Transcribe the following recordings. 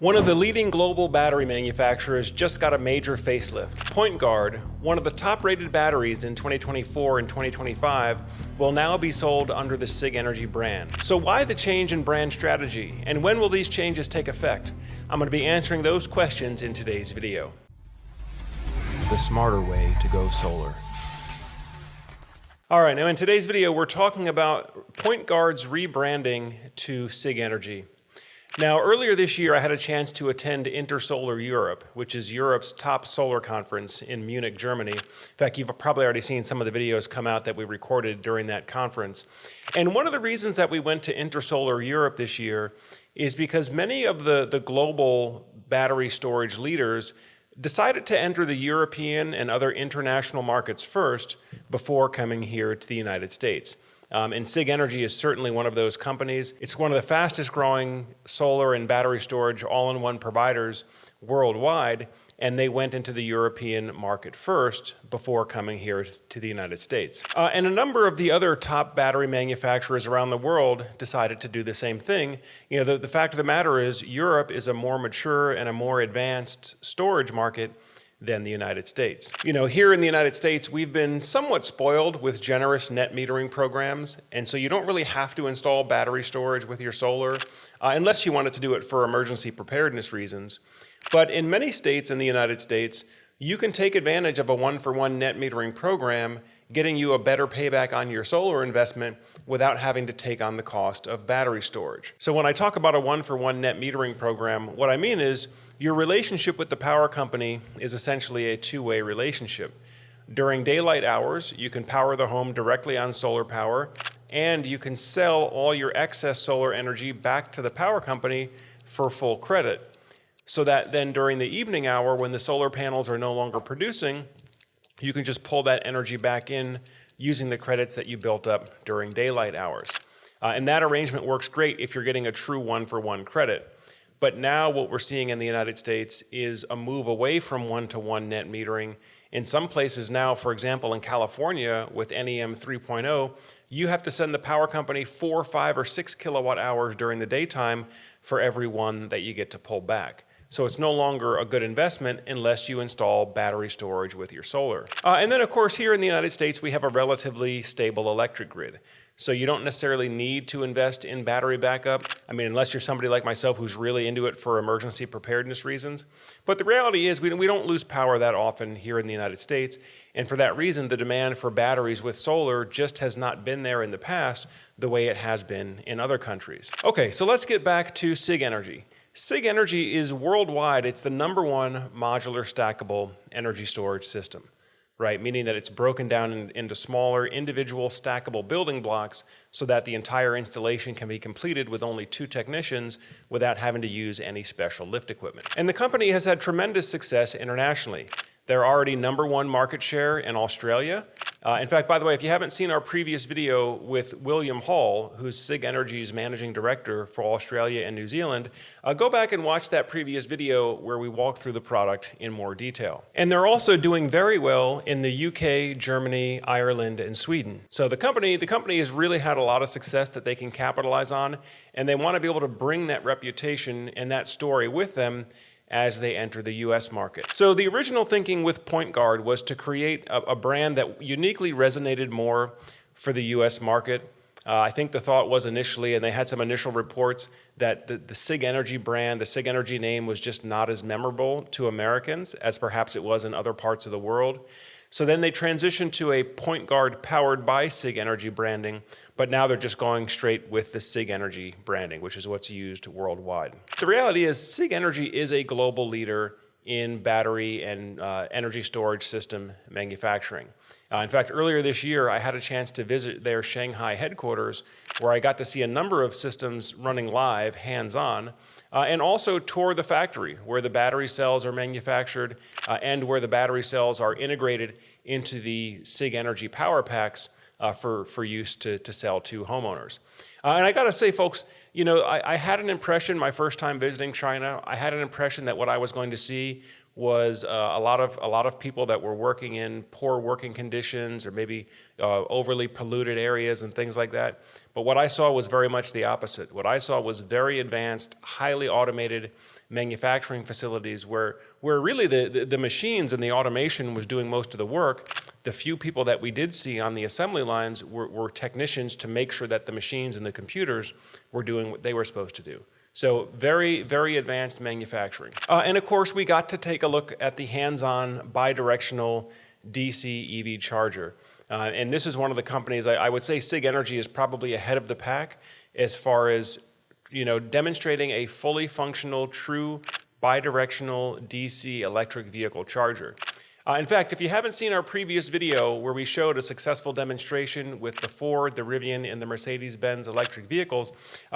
One of the leading global battery manufacturers just got a major facelift. PointGuard, one of the top-rated batteries in 2024 and 2025, will now be sold under the SIG Energy brand. So why the change in brand strategy, and when will these changes take effect? I'm going to be answering those questions in today's video. The smarter way to go solar. All right, now in today's video, we're talking about PointGuard's rebranding to SIG Energy. Now, earlier this year, I had a chance to attend Intersolar Europe, which is Europe's top solar conference in Munich, Germany. In fact, you've probably already seen some of the videos come out that we recorded during that conference. And one of the reasons that we went to Intersolar Europe this year is because many of the global battery storage leaders decided to enter the European and other international markets first before coming here to the United States. And SIG Energy is certainly one of those companies. It's one of the fastest growing solar and battery storage all-in-one providers worldwide, and they went into the European market first before coming here to the United States. And a number of the other top battery manufacturers around the world decided to do the same thing. You know, the fact of the matter is Europe is a more mature and a more advanced storage market than the United States. You know, here in the United States, we've been somewhat spoiled with generous net metering programs, and so you don't really have to install battery storage with your solar, unless you wanted to do it for emergency preparedness reasons. But in many states in the United States, you can take advantage of a one-for-one net metering program, getting you a better payback on your solar investment without having to take on the cost of battery storage. So when I talk about a one-for-one net metering program, what I mean is your relationship with the power company is essentially a two-way relationship. During daylight hours, you can power the home directly on solar power, and you can sell all your excess solar energy back to the power company for full credit. So that then during the evening hour, when the solar panels are no longer producing, you can just pull that energy back in using the credits that you built up during daylight hours. And that arrangement works great if you're getting a true one-for-one credit. But now what we're seeing in the United States is a move away from one-to-one net metering. In some places now, for example, in California with NEM 3.0, you have to send the power company 4, 5, or 6 kilowatt hours during the daytime for every one that you get to pull back. So it's no longer a good investment unless you install battery storage with your solar. And then, of course, here in the United States, we have a relatively stable electric grid. So you don't necessarily need to invest in battery backup. I mean, unless you're somebody like myself who's really into it for emergency preparedness reasons. But the reality is we don't lose power that often here in the United States. And for that reason, the demand for batteries with solar just has not been there in the past the way it has been in other countries. Okay, so let's get back to SIG Energy. SIG Energy is worldwide, it's the #1 modular stackable energy storage system, right? Meaning that it's broken down into smaller individual stackable building blocks so that the entire installation can be completed with only 2 technicians without having to use any special lift equipment. And the company has had tremendous success internationally. They're already #1 market share in Australia. In fact, by the way, if you haven't seen our previous video with William Hall, who's SIG Energy's managing director for Australia and New Zealand, go back and watch that previous video where we walk through the product in more detail. And they're also doing very well in the UK, Germany, Ireland, and Sweden. So the company has really had a lot of success that they can capitalize on, and they want to be able to bring that reputation and that story with them as they enter the US market. So the original thinking with PointGuard was to create a brand that uniquely resonated more for the US market. I think the thought was initially, and they had some initial reports, that the SIG Energy brand, the SIG Energy name was just not as memorable to Americans as perhaps it was in other parts of the world. So then they transitioned to a PointGuard powered by SIG Energy branding, but now they're just going straight with the SIG Energy branding, which is what's used worldwide. The reality is SIG Energy is a global leader in battery and energy storage system manufacturing. In fact, earlier this year, I had a chance to visit their Shanghai headquarters, where I got to see a number of systems running live, hands-on, and also tour the factory where the battery cells are manufactured and where the battery cells are integrated into the SIG Energy power packs for use to sell to homeowners. And I got to say, folks, you know, I had an impression my first time visiting China. I had an impression that what I was going to see was a lot of people that were working in poor working conditions or maybe overly polluted areas and things like that. But what I saw was very much the opposite. What I saw was very advanced, highly automated manufacturing facilities where really the machines and the automation was doing most of the work. The few people that we did see on the assembly lines were technicians to make sure that the machines and the computers were doing what they were supposed to do. So very, very advanced manufacturing. And of course, we got to take a look at the hands-on bidirectional DC EV charger. And this is one of the companies, I would say SIG Energy is probably ahead of the pack as far as, you know, demonstrating a fully functional, true bidirectional DC electric vehicle charger. In fact, if you haven't seen our previous video where we showed a successful demonstration with the Ford, the Rivian, and the Mercedes-Benz electric vehicles,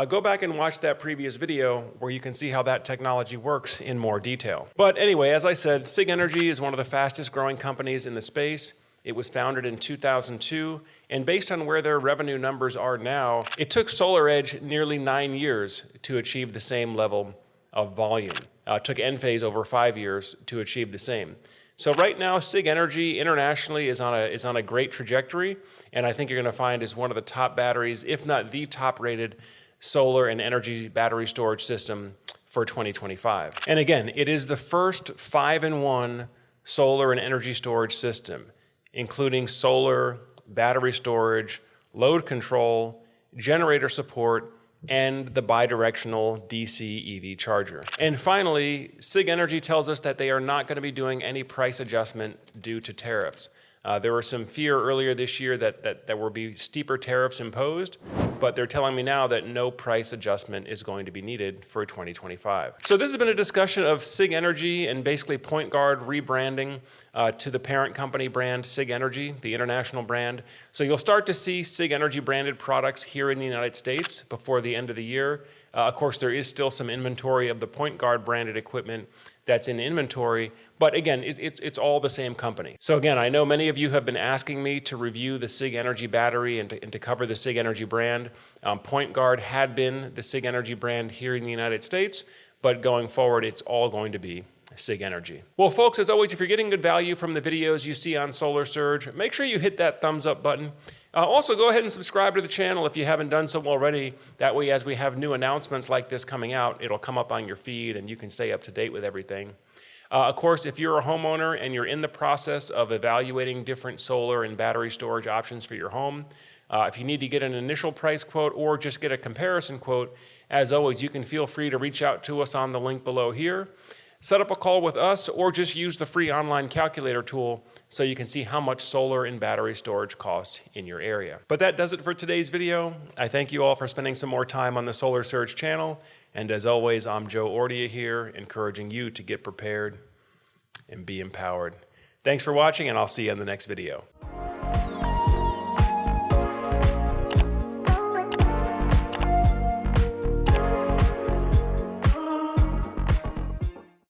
go back and watch that previous video where you can see how that technology works in more detail. But anyway, as I said, SIG Energy is one of the fastest growing companies in the space. It was founded in 2002, and based on where their revenue numbers are now, it took SolarEdge nearly 9 years to achieve the same level of volume. It took Enphase over 5 years to achieve the same. So right now, SIG Energy internationally is on a great trajectory, and I think you're going to find is one of the top batteries, if not the top-rated solar and energy battery storage system for 2025. And again, it is the first 5-in-1 solar and energy storage system, including solar, battery storage, load control, generator support, and the bidirectional DC EV charger. And finally, SIG Energy tells us that they are not going to be doing any price adjustment due to tariffs. There was some fear earlier this year that there will be steeper tariffs imposed, but they're telling me now that no price adjustment is going to be needed for 2025. So this has been a discussion of SIG Energy and basically PointGuard rebranding to the parent company brand SIG Energy, the international brand. So you'll start to see SIG Energy branded products here in the United States before the end of the year. Of course, there is still some inventory of the PointGuard branded equipment that's in inventory, but again, it's all the same company. So again, I know many of you have been asking me to review the SIG Energy battery and to cover the SIG Energy brand. PointGuard had been the SIG Energy brand here in the United States, but going forward, it's all going to be SIG Energy. Well, folks, as always, if you're getting good value from the videos you see on Solar Surge, make sure you hit that thumbs up button. Also, go ahead and subscribe to the channel if you haven't done so already. That way, as we have new announcements like this coming out, it'll come up on your feed and you can stay up to date with everything. Of course, if you're a homeowner and you're in the process of evaluating different solar and battery storage options for your home, if you need to get an initial price quote or just get a comparison quote, as always, you can feel free to reach out to us on the link below here. Set up a call with us or just use the free online calculator tool so you can see how much solar and battery storage costs in your area. But that does it for today's video. I thank you all for spending some more time on the Solar Surge channel. And as always, I'm Joe Ordia here, encouraging you to get prepared and be empowered. Thanks for watching, and I'll see you in the next video.